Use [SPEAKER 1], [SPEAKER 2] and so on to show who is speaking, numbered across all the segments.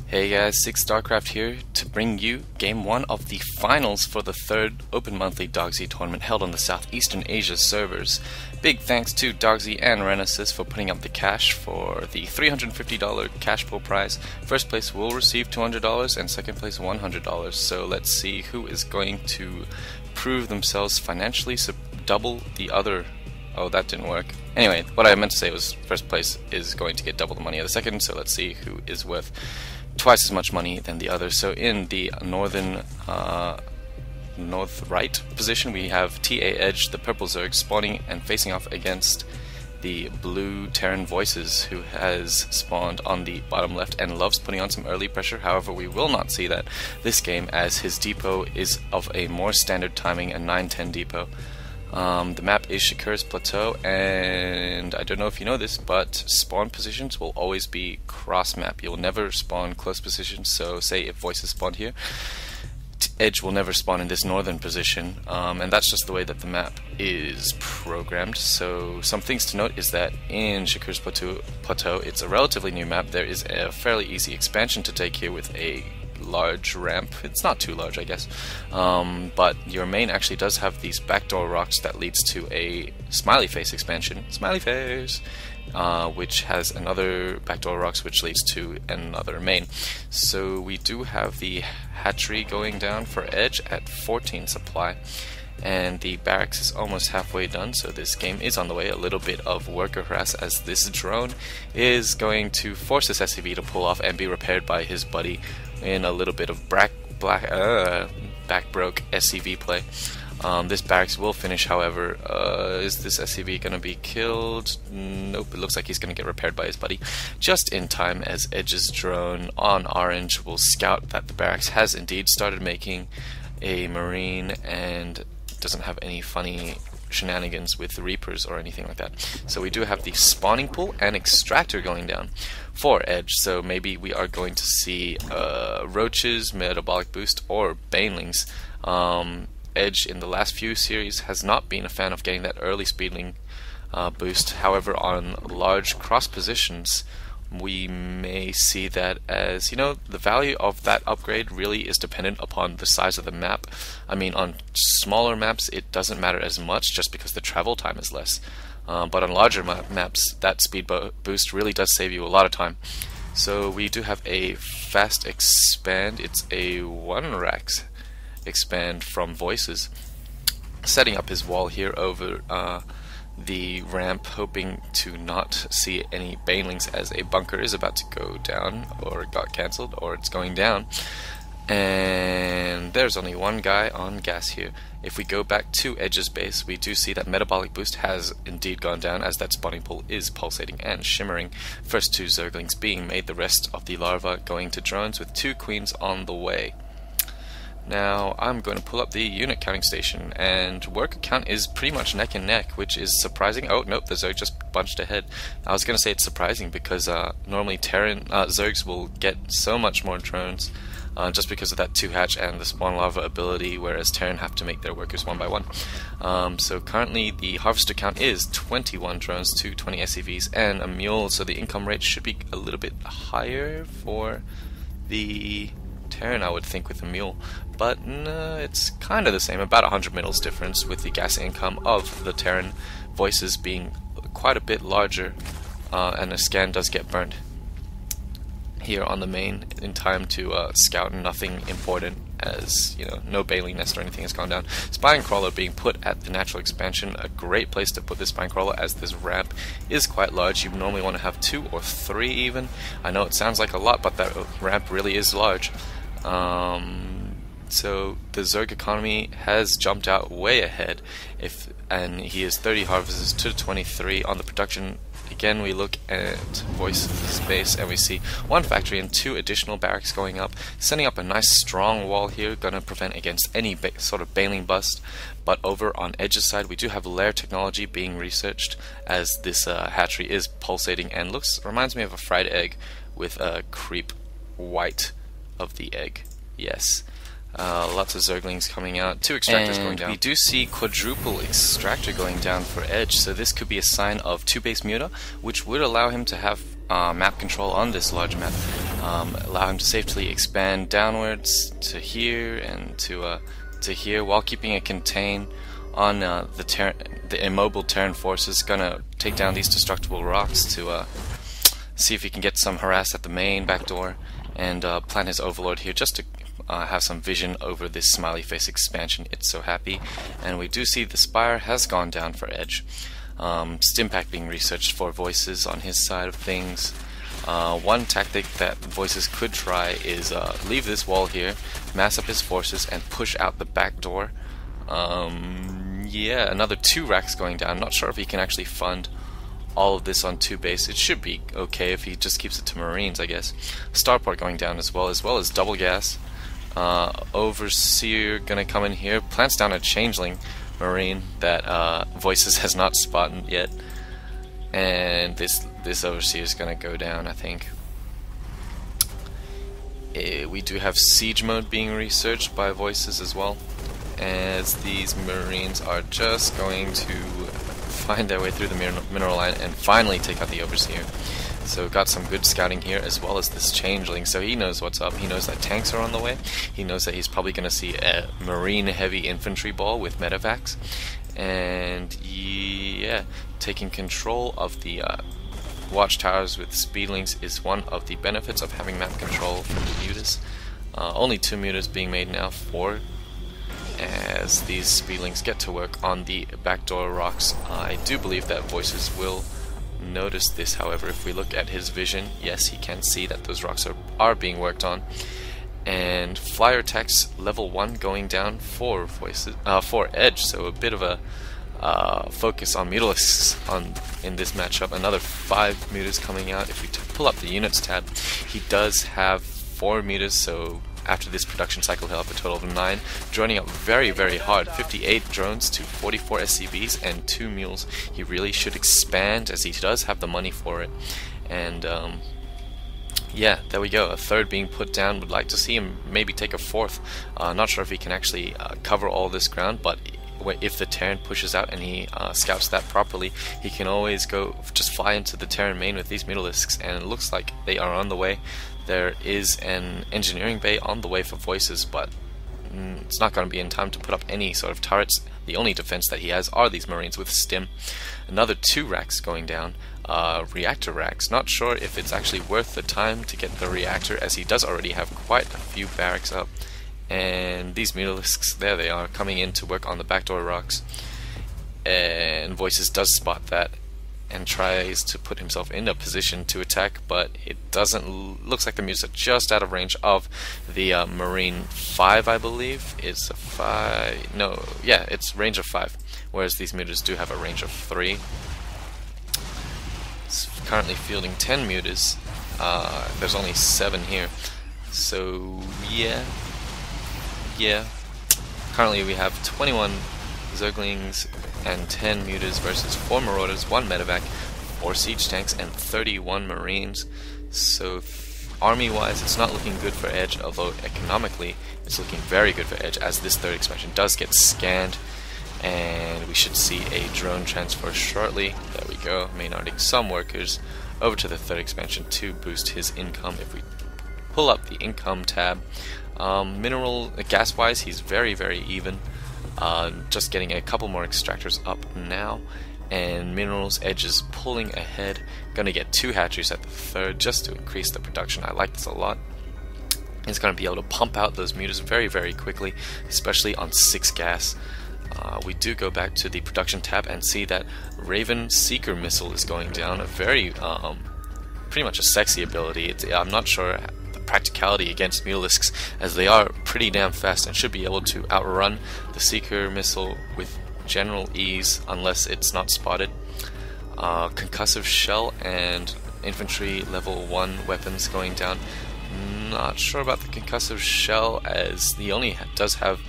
[SPEAKER 1] Hey guys, SixthStarcraft here to bring you Game 1 of the finals for the third Open Monthly Dogsi tournament held on the Southeastern Asia servers. Big thanks to Dogsi and Renesis for putting up the cash for the $350 cash pool prize. First place will receive $200 and second place $100. So let's see who is going to prove themselves financially, so double the other. Oh, that didn't work. Anyway, what I meant to say was first place is going to get double the money of the second, so let's see who is worth twice as much money than the other. So in the north right position we have TA Edge, the purple Zerg, spawning and facing off against the blue Terran Voices, who has spawned on the bottom left and loves putting on some early pressure. However, we will not see that this game as his depot is of a more standard timing, a 9-10 depot. The map is Shakur's Plateau, and I don't know if you know this, but spawn positions will always be cross map. You'll never spawn close positions, so say if Voices spawned here, Edge will never spawn in this northern position, and that's just the way that the map is programmed. So some things to note is that in Shakur's Plateau, it's a relatively new map. There is a fairly easy expansion to take here with a large ramp. It's not too large, I guess, but your main actually does have these backdoor rocks that leads to a smiley face expansion, smiley face, which has another backdoor rocks which leads to another main. So we do have the hatchery going down for Edge at 14 supply, and the barracks is almost halfway done, so this game is on the way. A little bit of worker harass as this drone is going to force this SCV to pull off and be repaired by his buddy in a little bit of back broke SCV play. This barracks will finish, however. Is this SCV going to be killed? Nope, it looks like he's going to get repaired by his buddy just in time, as Edge's drone on orange will scout that the barracks has indeed started making a marine and doesn't have any funny shenanigans with the Reapers or anything like that. So we do have the spawning pool and extractor going down for Edge, so maybe we are going to see roaches, metabolic boost, or banelings. Edge in the last few series has not been a fan of getting that early speedling boost. However, on large cross positions we may see that as, you know, the value of that upgrade really is dependent upon the size of the map. I mean, on smaller maps it doesn't matter as much just because the travel time is less, but on larger maps that speed boost really does save you a lot of time. So we do have a fast expand. It's a 1 racks expand from Voices, setting up his wall here over the ramp, hoping to not see any banelings as a bunker is about to go down, or it got cancelled, or it's going down. And there's only one guy on gas here. If we go back to Edge's base, we do see that metabolic boost has indeed gone down, as that spawning pool is pulsating and shimmering. First 2 Zerglings being made, the rest of the larva going to drones, with 2 queens on the way. Now I'm going to pull up the unit counting station, and worker count is pretty much neck and neck, which is surprising. Oh nope, the Zerg just bunched ahead. I was going to say it's surprising because normally Terran Zergs will get so much more drones just because of that 2-hatch and the spawn larva ability, whereas Terran have to make their workers 1 by 1. So currently the harvester count is 21 drones to 20 SCVs and a mule, so the income rate should be a little bit higher for the Terran, I would think, with a mule, but no, it's kind of the same, about 100 middles difference, with the gas income of the Terran Voices being quite a bit larger, and a scan does get burned here on the main in time to scout nothing important, as you know, no bailing nest or anything has gone down. Spine crawler being put at the natural expansion, a great place to put this spine crawler, as this ramp is quite large. You normally want to have 2 or 3 even. I know it sounds like a lot, but that ramp really is large. So the Zerg economy has jumped out way ahead, and he is 30 harvests to 23 on the production. Again, we look at Voice space and we see 1 factory and 2 additional barracks going up, setting up a nice strong wall here, gonna prevent against any sort of bailing bust. But over on Edge's side we do have lair technology being researched, as this hatchery is pulsating and reminds me of a fried egg with a creep white of the egg. Yes. Lots of Zerglings coming out, 2 extractors going down. We do see quadruple extractor going down for Edge, so this could be a sign of 2 base muta, which would allow him to have map control on this large map. allow him to safely expand downwards to here and to here, while keeping it contained on the immobile Terran forces. Gonna take down these destructible rocks to see if he can get some harass at the main back door, and plant his overlord here just to have some vision over this smiley face expansion. It's so happy. And we do see the spire has gone down for edge. Stimpack being researched for voices on his side of things. One tactic that voices could try is leave this wall here, mass up his forces, and push out the back door. Yeah, another 2 racks going down. Not sure if he can actually fund all of this on 2 base. It should be okay if he just keeps it to Marines, I guess. Starport going down as well as double gas. Overseer gonna come in here, plants down a changeling Marine that Voices has not spotted yet, and this Overseer is gonna go down, I think. We do have siege mode being researched by Voices as well, as these Marines are just going to find their way through the mineral line and finally take out the Overseer. So got some good scouting here, as well as this changeling, so he knows what's up. He knows that tanks are on the way. He knows that he's probably going to see a marine heavy infantry ball with medevacs. And yeah, taking control of the watchtowers with speedlings is one of the benefits of having map control from the mutas. Only 2 mutas being made now, 4, as these speedlings get to work on the backdoor rocks. I do believe that Voices will notice this, however. If we look at his vision, yes, he can see that those rocks are being worked on. And flyer attacks level 1 going down for Voices, for Edge, so a bit of a focus on mutalisks in this matchup. Another 5 mutas coming out. If we pull up the units tab, he does have 4 mutas, so after this production cycle he'll have a total of 9, joining up very, very hard. 58 drones to 44 SCVs and 2 mules. He really should expand, as he does have the money for it. And yeah, there we go. A 3rd being put down. Would like to see him maybe take a 4th. Not sure if he can actually cover all this ground, but if the Terran pushes out and he scouts that properly, he can always go just fly into the Terran main with these mutalisks, and it looks like they are on the way. There is an engineering bay on the way for Voices, but it's not going to be in time to put up any sort of turrets. The only defense that he has are these Marines with stim. Another 2 racks going down, reactor racks. Not sure if it's actually worth the time to get the reactor, as he does already have quite a few barracks up. And these mutalisks, there they are, coming in to work on the backdoor rocks. And Voices does spot that and tries to put himself in a position to attack, but it doesn't. Looks like the mutas are just out of range of the Marine 5, I believe. It's a 5. No, yeah, it's range of 5, whereas these mutas do have a range of 3. It's currently fielding 10 mutas. There's only 7 here, so yeah. Currently we have 21 Zerglings and 10 mutas versus 4 Marauders, 1 medevac, 4 siege tanks, and 31 Marines. So army-wise, it's not looking good for Edge, although economically it's looking very good for Edge, as this 3rd expansion does get scanned, and we should see a drone transfer shortly. There we go, maynarding some workers over to the 3rd expansion to boost his income. If we pull up the income tab, mineral gas-wise, he's very, very even. Just getting a couple more extractors up now, and minerals, Edge is pulling ahead. Gonna get 2 hatcheries at the 3rd just to increase the production. I like this a lot. He's gonna be able to pump out those mutas very, very quickly, especially on 6 gas. We do go back to the production tab and see that Raven Seeker missile is going down. A very pretty much a sexy ability. I'm not sure practicality against mutalisks, as they are pretty damn fast and should be able to outrun the Seeker missile with general ease unless it's not spotted. Concussive shell and infantry level 1 weapons going down. Not sure about the concussive shell, as he only does have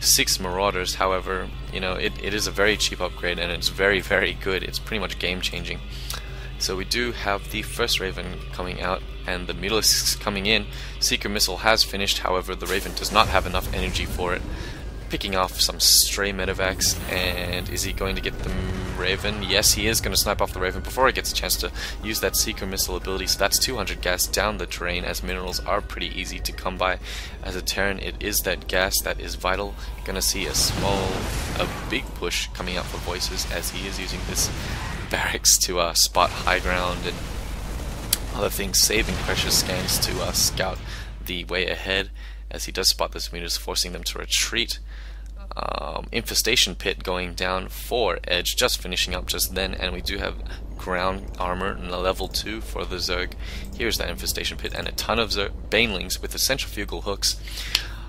[SPEAKER 1] 6 Marauders. However, you know, it is a very cheap upgrade, and it's very, very good. It's pretty much game changing. So we do have the 1st Raven coming out and the mutalisks coming in. Seeker missile has finished, however the Raven does not have enough energy for it, picking off some stray medevacs, and is he going to get the Raven? Yes, he is going to snipe off the Raven before he gets a chance to use that Seeker Missile ability, so that's 200 gas down the drain, as minerals are pretty easy to come by. As a Terran, it is that gas that is vital. Gonna see a big push coming out for Voices, as he is using this barracks to spot high ground and other things, saving precious scans to scout the way ahead, as he does spot those meters, forcing them to retreat. Infestation Pit going down for Edge, just finishing up just then, and we do have ground armor and a level 2 for the Zerg. Here's that Infestation Pit and a ton of Banelings with the centrifugal hooks.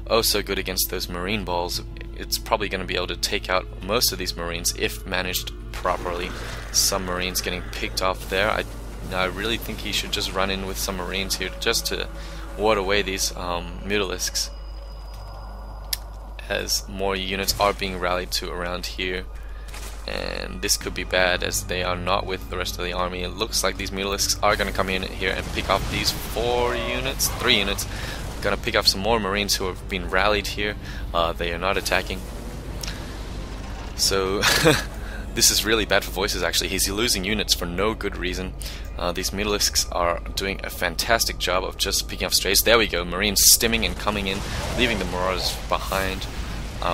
[SPEAKER 1] Oh, so good against those marine balls. It's probably going to be able to take out most of these marines if managed properly. Some marines getting picked off there. I really think he should just run in with some marines here just to ward away these Mutalisks, as more units are being rallied to around here, and this could be bad as they are not with the rest of the army. It looks like these Mutalisks are going to come in here and pick off these 3 units. Going to pick off some more marines who have been rallied here. They are not attacking, so this is really bad for Voices. Actually, he's losing units for no good reason. These Mutalisks are doing a fantastic job of just picking up strays. There we go, marines stimming and coming in, leaving the Marauders behind.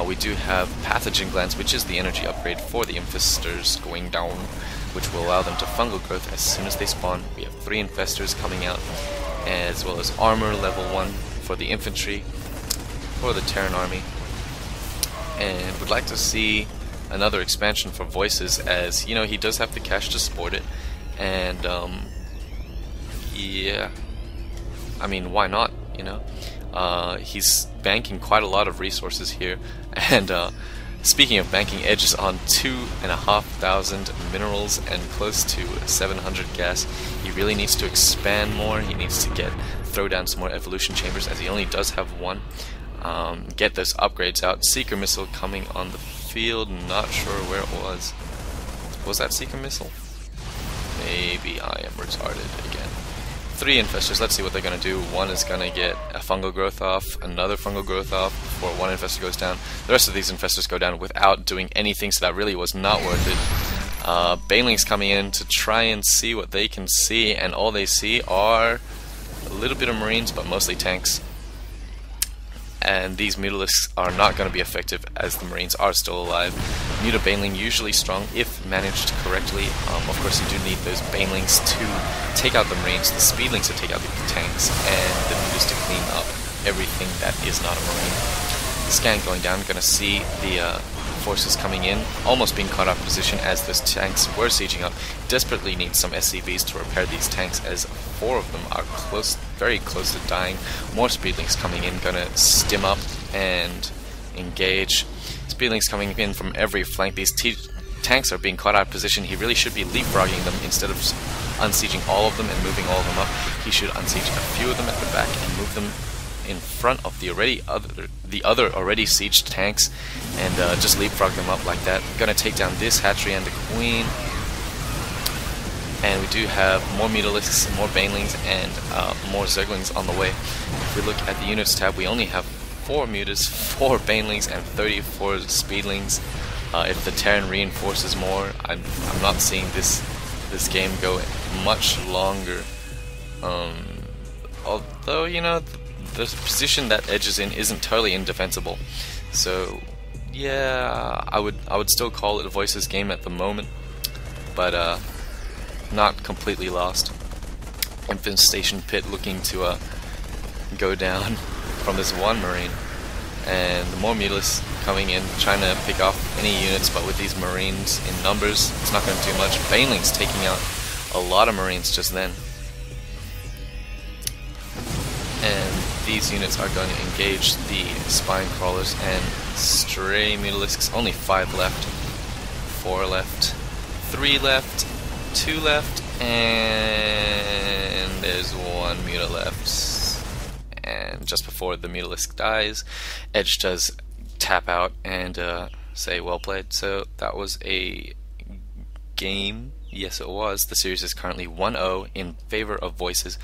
[SPEAKER 1] We do have Pathogen Glands, which is the energy upgrade for the Infestors going down, which will allow them to fungal growth as soon as they spawn. We have 3 Infestors coming out, as well as armor level 1 for the infantry for the Terran army. And would like to see another expansion for Voices, as you know, he does have the cash to support it, and yeah, I mean, why not, you know? He's banking quite a lot of resources here, and speaking of banking, Edge is on 2,500 minerals and close to 700 gas. He really needs to expand more. He needs to throw down some more evolution chambers, as he only does have 1. Get those upgrades out. Seeker Missile coming on the field, not sure where it was. Was that Seeker Missile? Maybe I am retarded again. 3 Infestors, let's see what they're going to do. 1 is going to get a fungal growth off, another fungal growth off before 1 Infestor goes down. The rest of these Infestors go down without doing anything, so that really was not worth it. Banelings coming in to try and see what they can see, and all they see are a little bit of marines, but mostly tanks. And these Mutalisks are not going to be effective, as the marines are still alive. Muta Baneling usually strong if managed correctly. Of course, you do need those Banelings to take out the marines, the Speedlings to take out the tanks, and the Mutas to clean up everything that is not a marine. Scan going down, going to see the forces coming in, almost being caught out of position as those tanks were sieging up. Desperately need some SCVs to repair these tanks, as 4 of them are very close to dying. More Speedlings coming in, gonna stim up and engage. Speedlings coming in from every flank. These tanks are being caught out of position. He really should be leapfrogging them instead of unsieging all of them and moving all of them up. He should unsiege a few of them at the back and move them in front of the other already sieged tanks, and just leapfrog them up like that. We're gonna take down this hatchery and the queen, and we do have more Mutalisks, more Banelings, and more Zerglings on the way. If we look at the units tab, we only have 4 Mutas, 4 Banelings, and 34 Speedlings. If the Terran reinforces more, I'm not seeing this game go much longer. Although, you know, the position that Edge is in isn't totally indefensible, so yeah, I would still call it a Voices game at the moment, but not completely lost. Infestation Pit looking to go down from this 1 marine, and the more Mutalisks coming in, trying to pick off any units, but with these marines in numbers, it's not going to do much. Banelings taking out a lot of marines just then. And these units are going to engage the spine crawlers and stray Mutalisks. Only 5 left, 4 left, 3 left, 2 left, and there's 1 Muta left. And just before the Mutalisk dies, Edge does tap out and say well played. So that was a game. Yes, it was. The series is currently 1-0 in favor of Voices.